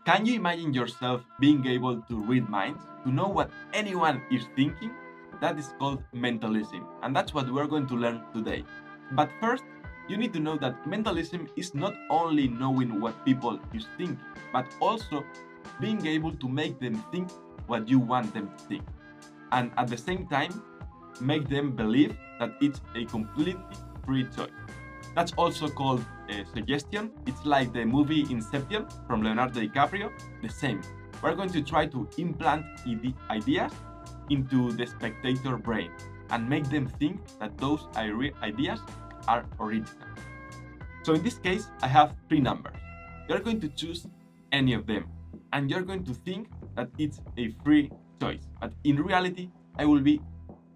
Can you imagine yourself being able to read minds, to know what anyone is thinking? That is called mentalism, and that's what we're going to learn today. But first, you need to know that mentalism is not only knowing what people is thinking, but also being able to make them think what you want them to think. And at the same time, make them believe that it's a completely free choice. That's also called suggestion. It's like the movie Inception from Leonardo DiCaprio, the same. We're going to try to implant ideas into the spectator brain and make them think that those ideas are original. So in this case, I have three numbers. You're going to choose any of them, and you're going to think that it's a free choice. But in reality, I will be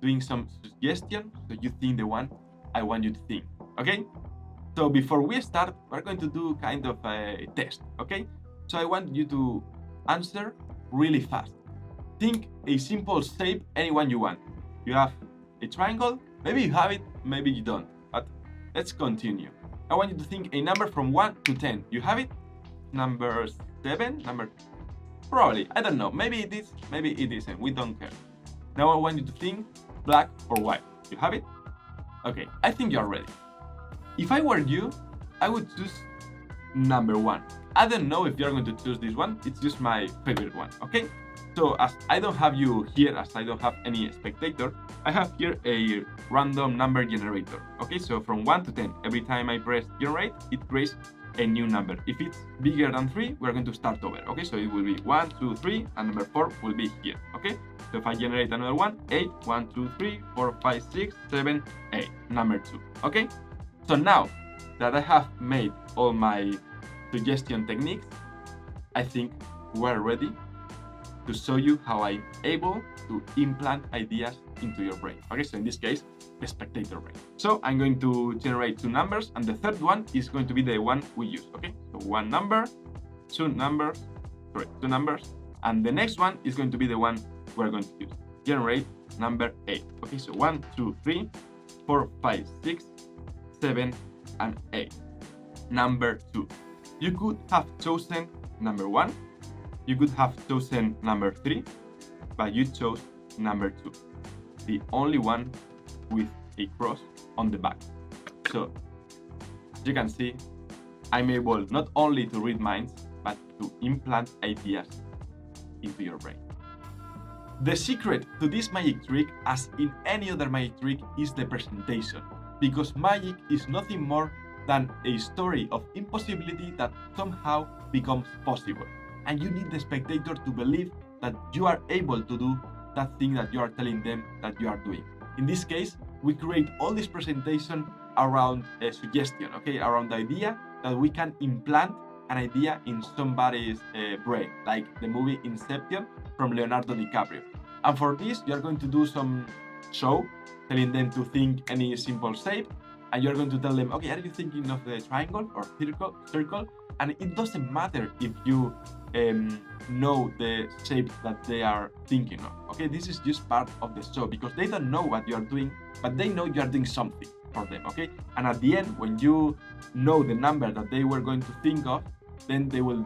doing some suggestion so you think the one I want you to think. Okay? So before we start, we're going to do kind of a test. Okay? So I want you to answer really fast. Think a simple shape, anyone you want. You have a triangle, maybe you have it, maybe you don't. But let's continue. I want you to think a number from 1 to 10. You have it? Number 7? Probably. I don't know. Maybe it is, maybe it isn't. We don't care. Now I want you to think black or white. You have it? Okay, I think you're ready. If I were you, I would choose number 1. I don't know if you're going to choose this one. It's just my favorite one, okay? So as I don't have you here, as I don't have any spectator, I have here a random number generator. Okay, so from 1 to 10, every time I press generate, it creates a new number. If it's bigger than 3, we're going to start over. Okay, so it will be 1, 2, 3, and number 4 will be here. Okay, so if I generate another one, 8, 1, 2, 3, 4, 5, 6, 7, 8, number 2. Okay, so now that I have made all my suggestion techniques, I think we're ready to show you how I'm able to implant ideas into your brain. Okay, so in this case, the spectator brain. So I'm going to generate 2 numbers, and the third one is going to be the one we use. Okay, so 1 number, 2 numbers, 2 numbers, and the next one is going to be the one we're going to use. Generate number 8. Okay, so 1, 2, 3, 4, 5, 6, 7, and 8. Number 2. You could have chosen number 1. You could have chosen number 3, but you chose number 2, the only one with a cross on the back. So, as you can see, I'm able not only to read minds, but to implant ideas into your brain. The secret to this magic trick, as in any other magic trick, is the presentation, because magic is nothing more than a story of impossibility that somehow becomes possible. And you need the spectator to believe that you are able to do that thing that you are telling them that you are doing. In this case, we create all this presentation around a suggestion, okay, around the idea that we can implant an idea in somebody's brain, like the movie Inception from Leonardo DiCaprio. And for this, you're going to do some show, telling them to think any simple shape, and you're going to tell them, okay, are you thinking of the triangle or circle? And it doesn't matter if you know the shape that they are thinking of. Okay, this is just part of the show, because they don't know what you are doing, but they know you are doing something for them. Okay, and at the end, when you know the number that they were going to think of, then they will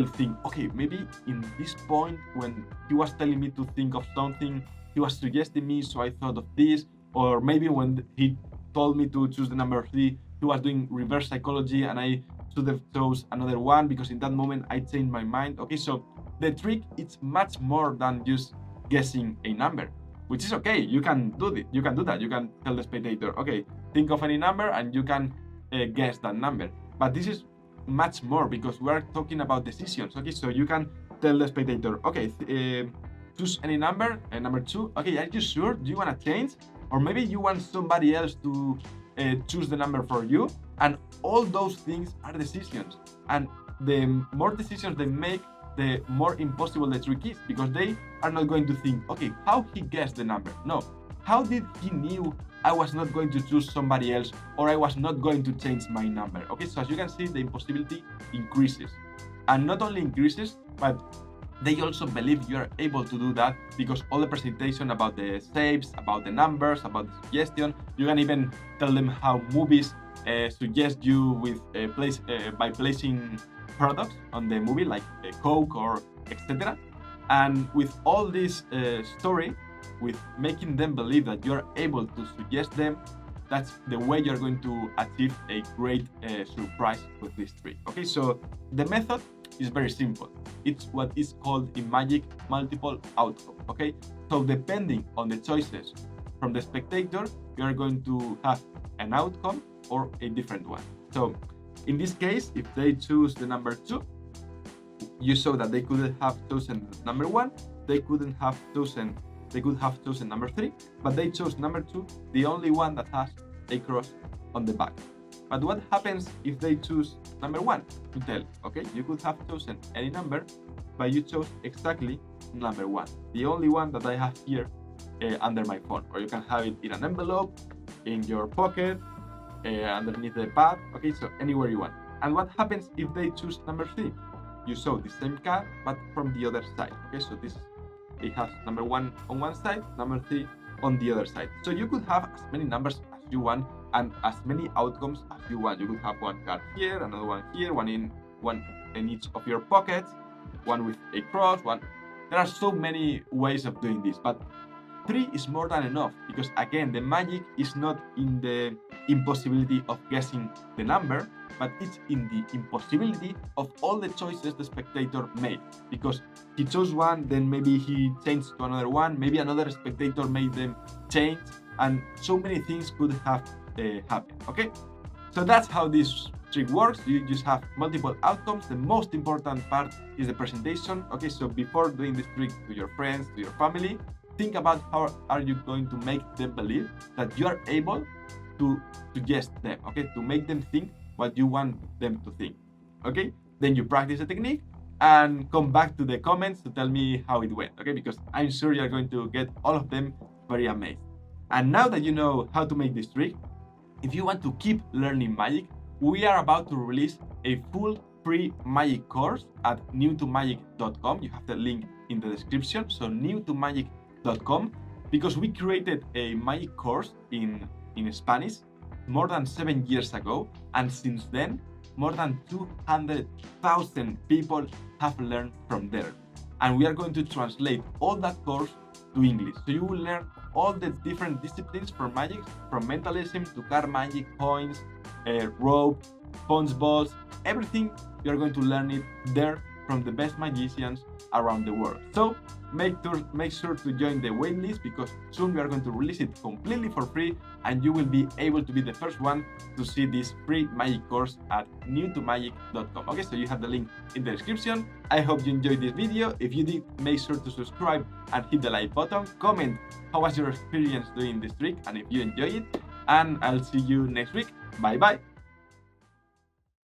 think, okay, maybe in this point when he was telling me to think of something, he was suggesting me, so I thought of this. Or maybe when he told me to choose the number 3, he was doing reverse psychology, and I should have chose another one because in that moment I changed my mind. Okay, so the trick is much more than just guessing a number, which is okay. You can do it. You can do that. You can tell the spectator, okay, think of any number, and you can guess that number. But this is much more, because we are talking about decisions. Okay, so you can tell the spectator, okay, choose any number, number 2. Okay, are you sure? Do you want to change? Or maybe you want somebody else to choose the number for you. And all those things are decisions. And the more decisions they make, the more impossible the trick is, because they are not going to think, okay, how he guessed the number? No, how did he knew I was not going to choose somebody else, or I was not going to change my number? Okay, so as you can see, the impossibility increases. And not only increases, but they also believe you are able to do that, because all the presentation about the shapes, about the numbers, about the suggestion, you can even tell them how movies suggest you with by placing products on the movie, like Coke or etc. And with all this story, with making them believe that you're able to suggest them, that's the way you're going to achieve a great surprise with this trick. Okay, so the method is very simple. It's what is called in magic multiple outcome. Okay, so depending on the choices from the spectator, you are going to have an outcome or a different one. So in this case, if they choose the number 2, you saw that they could have chosen number 1, they could have chosen number 3, but they chose number 2, the only one that has a cross on the back. But what happens if they choose number 1 to tell? Okay, you could have chosen any number, but you chose exactly number 1, the only one that I have here under my phone, or you can have it in an envelope, in your pocket, underneath the pad. Okay, so anywhere you want. And what happens if they choose number 3? You saw the same card, but from the other side. Okay, so it has number 1 on one side, number 3 on the other side. So you could have as many numbers as you want and as many outcomes as you want. You could have one card here, another one here, one in each of your pockets, one with a cross, one. There are so many ways of doing this, but 3 is more than enough, because again, the magic is not in the impossibility of guessing the number, but it's in the impossibility of all the choices the spectator made. Because he chose one, then maybe he changed to another one, maybe another spectator made them change, and so many things could have happened. Okay, so that's how this trick works. You just have multiple outcomes. The most important part is the presentation. Okay, so before doing this trick to your friends, to your family, think about how are you going to make them believe that you are able to suggest them, okay, to make them think what you want them to think. Okay, then you practice the technique and come back to the comments to tell me how it went. Okay, because I'm sure you're going to get all of them very amazed. And now that you know how to make this trick, if you want to keep learning magic, we are about to release a full free magic course at newtomagic.com. You have the link in the description. So newtomagic.com, because we created a magic course in Spanish more than 7 years ago, and since then more than 200,000 people have learned from there, and we are going to translate all that course to English, so you will learn all the different disciplines from magic, from mentalism to card magic, coins, rope, sponge balls, everything. You are going to learn it there from the best magicians around the world. So make sure to join the waitlist, because soon we are going to release it completely for free, and you will be able to be the first one to see this free magic course at newtomagic.com. Okay, so you have the link in the description. I hope you enjoyed this video. If you did, make sure to subscribe and hit the like button. Comment how was your experience doing this trick and if you enjoy it, and I'll see you next week. Bye bye.